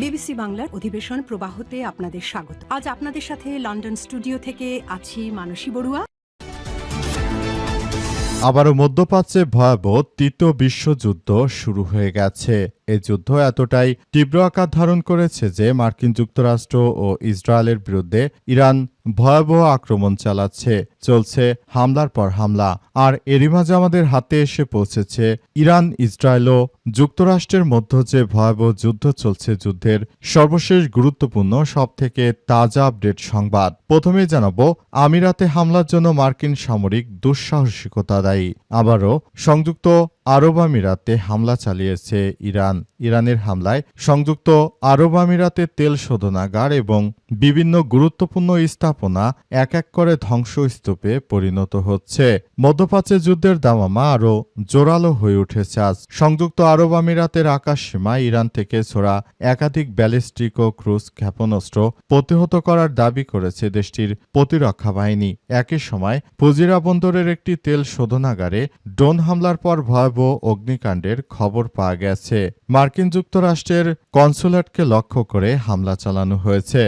BBC বাংলার অধিবেশন প্রবাহতে আপনাদের স্বাগত। আজ আপনাদের সাথে লন্ডন স্টুডিও থেকে আছি মানসী বড়ুয়া। আবারও মধ্যপ্রাচ্যে ভয়াবহ তৃতীয় বিশ্বযুদ্ধ শুরু হয়ে গেছে। এই যুদ্ধ এতটাই তীব্র আকার ধারণ করেছে যে মার্কিন যুক্তরাষ্ট্র ও ইসরায়েলের বিরুদ্ধে ইরান ভয়াবহ আক্রমণ চালাচ্ছে। চলছে হামলার পর হামলা। আর এরই মাঝে আমাদের হাতে এসে পৌঁছেছে ইরান, ইসরায়েল ও যুক্তরাষ্ট্রের মধ্যে যে ভয়াবহ যুদ্ধ চলছে, যুদ্ধের সর্বশেষ গুরুত্বপূর্ণ সবথেকে তাজা আপডেট সংবাদ। প্রথমেই জানাবো, আমিরাতে হামলার জন্য মার্কিন সামরিক দুঃসাহসিকতা দায়ী। আবারও সংযুক্ত আরব আমিরাতে হামলা চালিয়েছে ইরান। ইরানের হামলায় সংযুক্ত আরব আমিরাতে তেল শোধনাগার এবং বিভিন্ন গুরুত্বপূর্ণ স্থাপনা এক এক করে ধ্বংসস্তূপে পরিণত হচ্ছে। মধ্যপ্রাচ্যে যুদ্ধের দামামা আরও জোরালো হয়ে উঠেছে আজ। সংযুক্ত আরব আমিরাতের আকাশসীমায় ইরান থেকে ছোড়া একাধিক ব্যালিস্টিক ও ক্রুজ ক্ষেপণাস্ত্র প্রতিহত করার দাবি করেছে দেশটির প্রতিরক্ষা বাহিনী। একই সময় ফুজিরা বন্দরের একটি তেল শোধনাগারে ড্রোন হামলার পর ভয়াবহ অগ্নিকাণ্ডের খবর পাওয়া গেছে। মার্কিন যুক্তরাষ্ট্রের কনসুলেটকে লক্ষ্য করে হামলা চালানো হয়েছে।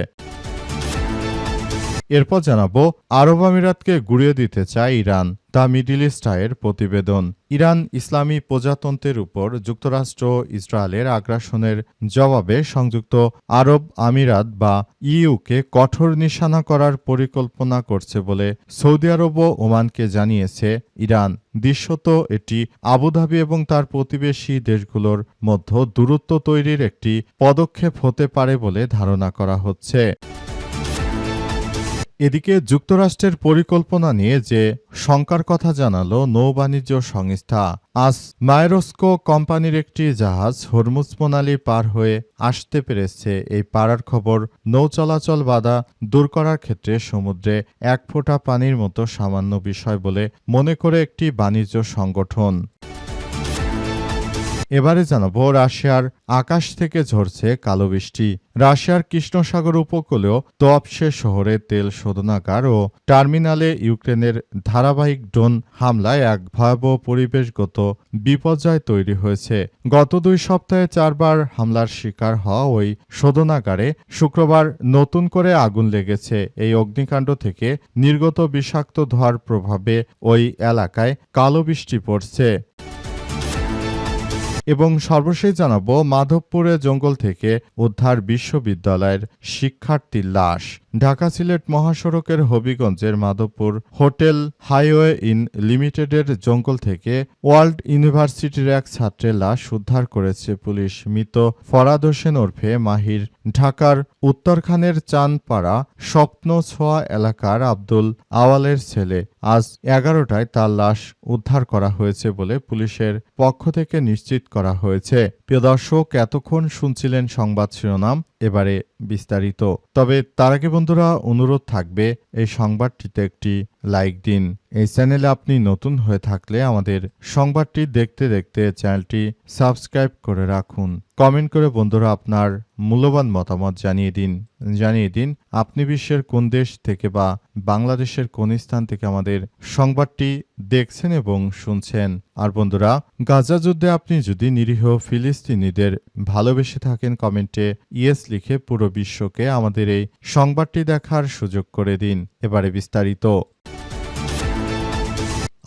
এরপর জানাবো, আরব আমিরাতকে গুড়িয়ে দিতে চায় ইরান। দ্য মিডল ইস্ট আইয়ের প্রতিবেদন। ইরান ইসলামী প্রজাতন্ত্রের উপর যুক্তরাষ্ট্র ইসরায়েলের আগ্রাসনের জবাবে সংযুক্ত আরব আমিরাত বা ইইউকে কঠোর নিশানা করার পরিকল্পনা করছে বলে সৌদি আরব ও ওমানকে জানিয়েছে ইরান। দৃশ্যত এটি আবুধাবি এবং তার প্রতিবেশী দেশগুলোর মধ্যে দূরত্ব তৈরির একটি পদক্ষেপ হতে পারে বলে ধারণা করা হচ্ছে। এদিকে যুক্তরাষ্ট্রের পরিকল্পনা নিয়ে যে শঙ্কার কথা জানালো নৌবাণিজ্য সংস্থা। আজ মায়েরস্কো কোম্পানির একটি জাহাজ হরমুজ প্রণালী পার হয়ে আসতে পেরেছে। এই পারার খবর নৌ চলাচল বাধা দূর করার ক্ষেত্রে সমুদ্রে এক ফোঁটা পানির মতো সামান্য বিষয় বলে মনে করে একটি বাণিজ্য সংগঠন। এবারে জানাবো, রাশিয়ার আকাশ থেকে ঝরছে কালো বৃষ্টি। রাশিয়ার কৃষ্ণসাগর উপকূলেও তোয়াপশে শহরে তেল শোধনাগার ও টার্মিনালে ইউক্রেনের ধারাবাহিক ড্রোন হামলায় এক ভয়াবহ পরিবেশগত বিপর্যয় তৈরি হয়েছে। গত 2 সপ্তাহে 4 বার হামলার শিকার হওয়া ওই শোধনাগারে শুক্রবার নতুন করে আগুন লেগেছে। এই অগ্নিকাণ্ড থেকে নির্গত বিষাক্ত ধোঁয়ার প্রভাবে ওই এলাকায় কালো বৃষ্টি পড়ছে। এবং সর্বশেষ জানাবো, মাধবপুরে জঙ্গল থেকে উদ্ধার বিশ্ববিদ্যালয়ের শিক্ষার্থীর লাশ। ঢাকা সিলেট মহাসড়কের হবিগঞ্জের মাধবপুর হোটেল হাইওয়ে ইন লিমিটেডের জঙ্গল থেকে ওয়ার্ল্ড ইউনিভার্সিটির এক ছাত্রের লাশ উদ্ধার করেছে পুলিশ। মৃত ফরাদ হোসেন ওরফে মাহির ঢাকার উত্তরখানের চানপাড়া স্বপ্ন ছোঁয়া এলাকার আব্দুল আওয়ালের ছেলে। আজ 11টায় তার লাশ উদ্ধার করা হয়েছে বলে পুলিশের পক্ষ থেকে নিশ্চিত করা হয়েছে। প্রিয় দর্শক, এতক্ষণ শুনছিলেন সংবাদ শিরোনাম, এবারে বিস্তারিত। তবে তার আগে বন্ধুরা, অনুরোধ থাকবে এই সংবাদটিতে একটি লাইক দিন। এই চ্যানেলে আপনি নতুন হয়ে থাকলে আমাদের সংবাদটি দেখতে দেখতে চ্যানেলটি সাবস্ক্রাইব করে রাখুন। কমেন্ট করে বন্ধুরা আপনার মূল্যবান মতামত জানিয়ে দিন আপনি বিশ্বের কোন দেশ থেকে বা বাংলাদেশের কোন স্থান থেকে আমাদের সংবাদটি দেখছেন এবং শুনছেন। আর বন্ধুরা, গাজা যুদ্ধে আপনি যদি নিরীহ ফিলিস্তিনিদের ভালোবেসে থাকেন, কমেন্টে ইয়েস লিখে পুরো বিশ্বকে আমাদের এই সংবাদটি দেখার সুযোগ করে দিন। এবারে বিস্তারিত।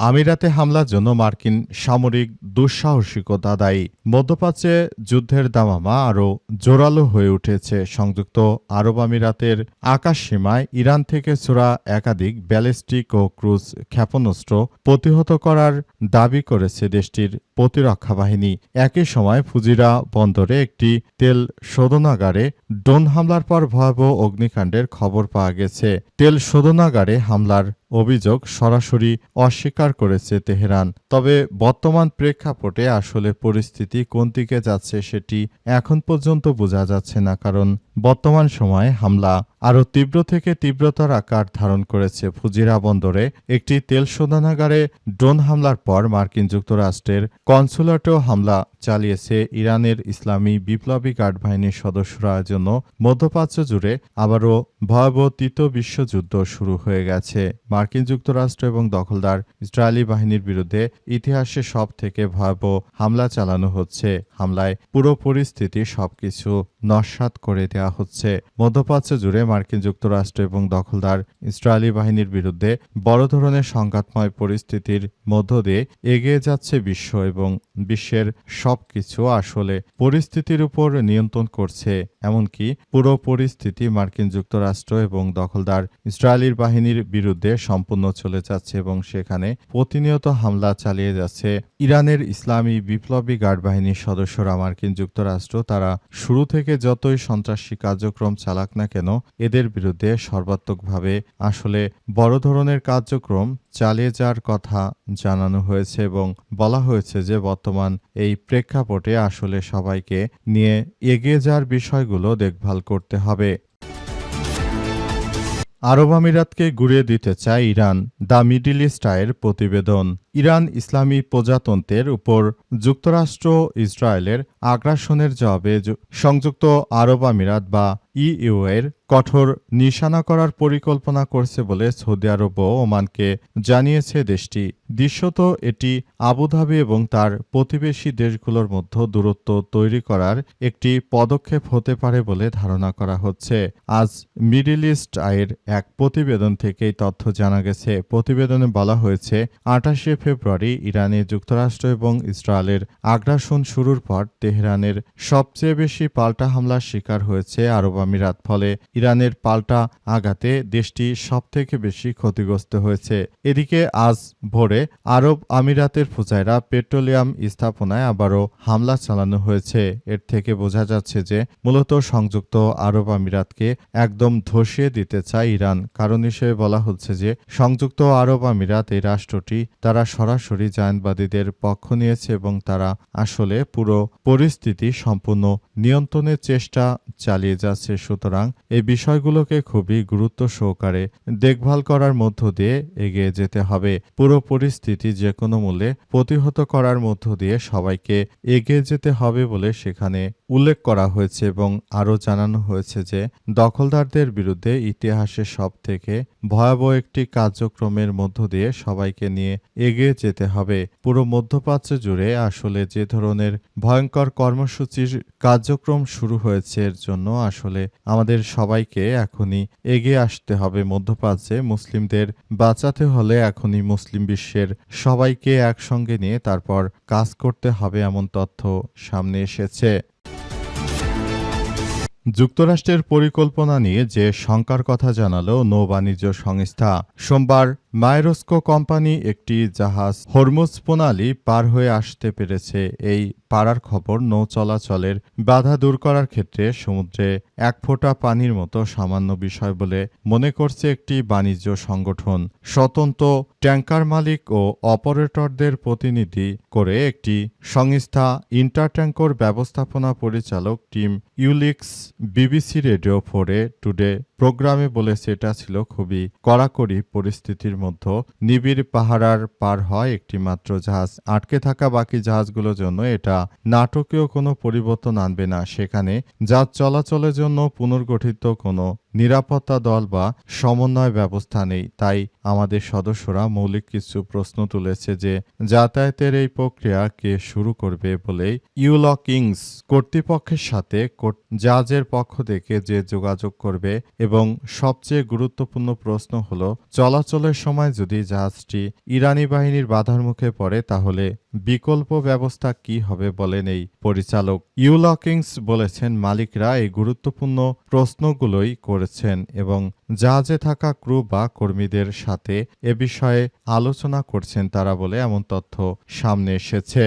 আমিরাতে হামলার জন্য মার্কিন সামরিক দুঃসাহসিকতা দায়ী। মধ্যপ্রাচ্যে যুদ্ধের দামামা আরও জোরালো হয়ে উঠেছে। সংযুক্ত আরব আমিরাতের আকাশসীমায় ইরান থেকে ছোড়া একাধিক ব্যালিস্টিক ও ক্রুজ ক্ষেপণাস্ত্র প্রতিহত করার দাবি করেছে দেশটির প্রতিরক্ষা বাহিনী। একই সময় ফুজিরা বন্দরে একটি তেল শোধনাগারে ড্রোন হামলার পর ভয়াবহ অগ্নিকাণ্ডের খবর পাওয়া গেছে। তেল শোধনাগারে হামলার অভিযোগ সরাসরি অস্বীকার করেছে তেহরান। তবে বর্তমান প্রেক্ষাপটে আসলে পরিস্থিতি কোন দিকে যাচ্ছে সেটি এখন পর্যন্ত বোঝা যাচ্ছে না, কারণ বর্তমান সময়ে হামলা আরও তীব্র থেকে তীব্রতার আকার ধারণ করেছে। ফুজিরা বন্দরে একটি তেল শোধনাগারে ড্রোন হামলার পর মার্কিন যুক্তরাষ্ট্রের কনসুলেটেও হামলা চালিয়েছে ইরানের ইসলামী বিপ্লবী গার্ড বাহিনীর সদস্যরা। জন্য মধ্যপ্রাচ্য জুড়ে আবারও ভয়াবহ তৃতীয় বিশ্বযুদ্ধ শুরু হয়ে গেছে। মার্কিন যুক্তরাষ্ট্র এবং দখলদার ইসরায়েলি বাহিনীর বিরুদ্ধে ইতিহাসে সব থেকে ভয়াবহ হামলা চালানো হচ্ছে। হামলায় পুরো পরিস্থিতি সবকিছু নস্যাৎ করে দেওয়া হচ্ছে। মধ্যপ্রাচ্য জুড়ে মার্কিন যুক্তরাষ্ট্র এবং দখলদার ইসরায়েলি বাহিনীর বিরুদ্ধে বড় ধরনের সংঘাতময় পরিস্থিতির মধ্য দিয়ে এগিয়ে যাচ্ছে বিশ্ব, এবং বিশ্বের সবকিছু আসলে পরিস্থিতির উপর নিয়ন্ত্রণ করছে। এমনকি পুরো পরিস্থিতি মার্কিন যুক্তরাষ্ট্র এবং দখলদার ইসরায়েলির বাহিনীর বিরুদ্ধে সম্পূর্ণ চলে যাচ্ছে, এবং সেখানে প্রতিনিয়ত হামলা চালিয়ে যাচ্ছে ইরানের ইসলামী বিপ্লবী গার্ড বাহিনীর সদস্যরা। মার্কিন যুক্তরাষ্ট্র তারা শুরু থেকে যতই সন্ত্রাসী কার্যক্রম চালাক না কেন, এদের বিরুদ্ধে সর্বাত্মকভাবে আসলে বড় ধরনের কার্যক্রম চালিয়ে যাওয়ার কথা জানানো হয়েছে, এবং বলা হয়েছে যে বর্তমান এই প্রেক্ষাপটে আসলে সবাইকে নিয়ে এগিয়ে যাওয়ার বিষয়গুলো দেখভাল করতে হবে। আরব আমিরাতকে গুঁড়িয়ে দিতে চায় ইরান, দ্য মিডল ইস্ট আইয়ের প্রতিবেদন। ইরান ইসলামী প্রজাতন্ত্রের উপর যুক্তরাষ্ট্র ইসরায়েলের আগ্রাসনের জবাবে সংযুক্ত আরব আমিরাত বা ইইউ এর কঠোর নিশানা করার পরিকল্পনা করছে বলে সৌদি আরব ও ওমানকে জানিয়েছে দেশটি। দৃশ্যত এটি আবুধাবি এবং তার প্রতিবেশী দেশগুলোর মধ্যে দূরত্ব তৈরি করার একটি পদক্ষেপ হতে পারে বলে ধারণা করা হচ্ছে। আজ মিডল ইস্ট আইয়ের এক প্রতিবেদন থেকে এই তথ্য জানা গেছে। প্রতিবেদনে বলা হয়েছে ২৮শে ফেব্রুয়ারি ইরানে যুক্তরাষ্ট্র এবং ইসরায়েলের আগ্রাসন শুরুর পর তেহরানের সবচেয়ে বেশি পাল্টা হামলার শিকার হয়েছে আরব আমিরাত। ফলে ইরানের পাল্টা আঘাতে দেশটি সবথেকে বেশি ক্ষতিগ্রস্ত হয়েছে। এদিকে আজ ভোরে আরব আমিরাতের ফুজায়রা পেট্রোলিয়াম স্থাপনায় আবারও হামলা চালানো হয়েছে। এর থেকে বোঝা যাচ্ছে যে মূলত সংযুক্ত আরব আমিরাতকে একদম ধসিয়ে দিতে চায় ইরান। কারণ হিসেবে বলা হচ্ছে যে সংযুক্ত আরব আমিরাত এই রাষ্ট্রটি তারা সরাসরি জায়নবাদীদের পক্ষ নিয়েছে, এবং তারা আসলে পুরো পরিস্থিতি সম্পূর্ণ নিয়ন্ত্রণের চেষ্টা চালিয়ে যাচ্ছে। সুতরাং এই বিষয়গুলোকে খুবই গুরুত্ব সহকারে দেখভাল করার মধ্য দিয়ে এগিয়ে যেতে হবে। পুরো পরিস্থিতি যে কোনো মূল্যে প্রতিহত করার মধ্য দিয়ে সবাইকে এগিয়ে যেতে হবে বলে সেখানে উল্লেখ করা হয়েছে, এবং আরও জানানো হয়েছে যে দখলদারদের বিরুদ্ধে ইতিহাসের সবথেকে ভয়াবহ একটি কার্যক্রমের মধ্য দিয়ে সবাইকে নিয়ে এগিয়ে যেতে হবে। পুরো মধ্যপ্রাচ্য জুড়ে আসলে যে ধরনের ভয়ঙ্কর কর্মসূচির কার্যক্রম শুরু হয়েছে, এর জন্য আসলে আমাদের সবাইকে এখনই এগিয়ে আসতে হবে। মধ্যপ্রাচ্যে মুসলিমদের বাঁচাতে হলে এখনই মুসলিম বিশ্বের সবাইকে একসঙ্গে নিয়ে তারপর কাজ করতে হবে, এমন তথ্য সামনে এসেছে। যুক্তরাষ্ট্রের পরিকল্পনা নিয়ে যে শঙ্কার কথা জানালো নৌ বাণিজ্য সংস্থা। সোমবার মায়েরস্কো কোম্পানি একটি জাহাজ হরমুজ প্রণালী পার হয়ে আসতে পেরেছে। এই পারার খবর নৌ চলাচলের বাধা দূর করার ক্ষেত্রে সমুদ্রে এক ফোঁটা পানির মতো সামান্য বিষয় বলে মনে করছে একটি বাণিজ্য সংগঠন। স্বতন্ত্র ট্যাঙ্কার মালিক ও অপারেটরদের প্রতিনিধি করে একটি সংস্থা ইন্টারট্যাঙ্কর ব্যবস্থাপনা পরিচালক টিম ইউলিক্স বিবিসি রেডিও 4 টুডে প্রোগ্রামে বলেছে এটা ছিল খুবই কড়াকড়ি পরিস্থিতির মধ্যে নিবিড় পাহারার পার হয় একটি মাত্র জাহাজ। আটকে থাকা বাকি জাহাজগুলোর জন্য এটা নাটকীয় কোনো পরিবর্তন আনবে না। সেখানে জাহাজ চলাচলের জন্য পুনর্গঠিত কোনো নিরাপত্তা দল বা সমন্বয় ব্যবস্থা নেই। তাই আমাদের সদস্যরা মৌলিক কিছু প্রশ্ন তুলেছে যে যাতায়াতের এই প্রক্রিয়া কে শুরু করবে বলেই ইউলকিংস কর্তৃপক্ষের সাথে জাহাজের পক্ষ থেকে যে যোগাযোগ করবে, এবং সবচেয়ে গুরুত্বপূর্ণ প্রশ্ন হলো চলাচলের সময় যদি জাহাজটি ইরানি বাহিনীর বাধার মুখে পড়ে তাহলে বিকল্প ব্যবস্থা কি হবে বলেন এই পরিচালক। ইউলকিংস বলেছেন মালিকরা এই গুরুত্বপূর্ণ প্রশ্নগুলোই করেছেন এবং জাহাজে থাকা ক্রু বা কর্মীদের সাথে এ বিষয়ে আলোচনা করছেন তারা বলে এমন তথ্য সামনে এসেছে।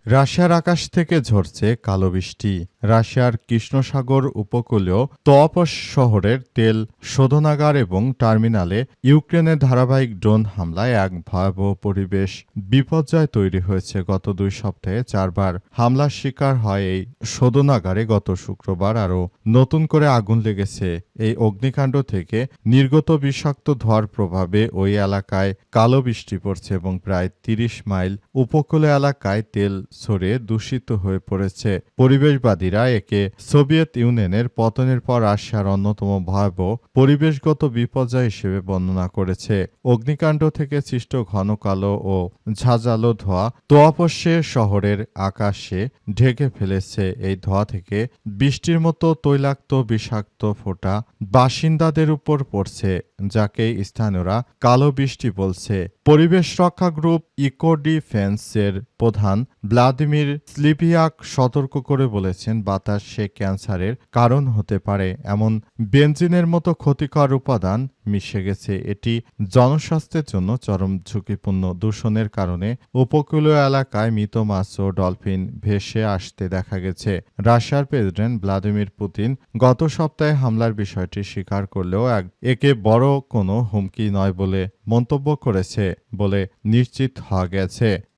রাশিয়ার আকাশ থেকে ঝরছে কালো বৃষ্টি। রাশিয়ার কৃষ্ণসাগর উপকূলীয় তোয়াপস শহরের তেল শোধনাগার এবং টার্মিনালে ইউক্রেনের ধারাবাহিক ড্রোন হামলায় এক ভয়াবহ পরিবেশ বিপর্যয় তৈরি হয়েছে। গত 2 সপ্তাহে 4 বার হামলার শিকার হয় এই শোধনাগারে। গত শুক্রবার আরও নতুন করে আগুন লেগেছে। এই অগ্নিকাণ্ড থেকে নির্গত বিষাক্ত ধোঁয়ার প্রভাবে ওই এলাকায় কালো বৃষ্টি পড়ছে এবং প্রায় 30 মাইল উপকূলীয় এলাকায় তেল ছড়িয়ে দূষিত হয়ে পড়েছে। পরিবেশবাদীরা একে সোভিয়েত ইউনিয়নের পতনের পর রাশিয়ার অন্যতম ভয়াবহ পরিবেশগত বিপর্যয় হিসেবে বর্ণনা করেছে। অগ্নিকাণ্ড থেকে সৃষ্ট ঘন কালো ও ঝাঁঝালো ধোঁয়া তোয়াপস্যে শহরের আকাশে ঢেকে ফেলেছে। এই ধোঁয়া থেকে বৃষ্টির মতো তৈলাক্ত বিষাক্ত ফোঁটা বাসিন্দাদের উপর পড়ছে, যাকে স্থানীয়রা কালো বৃষ্টি বলছে। পরিবেশ রক্ষা গ্রুপ ইকোডিফেন্সের প্রধান ভ্লাদিমির স্লিভিয়াক সতর্ক করে বলেছেন, বাতাসে ক্যান্সারের কারণ হতে পারে এমন বেনজিনের মতো ক্ষতিকর উপাদান মিশে গেছে। এটি জনস্বাস্থ্যের জন্য চরম ঝুঁকিপূর্ণ। দূষণের কারণে উপকূলীয় এলাকায় মৃত মাছ ও ডলফিন ভেসে আসতে দেখা গেছে। রাশিয়ার প্রেসিডেন্ট ভ্লাদিমির পুতিন গত সপ্তাহে হামলার বিষয়টি স্বীকার করলেও একে বড় কোনো হুমকি নয় বলে মন্তব্য করেছে বলে নিশ্চিত হওয়া গেছে।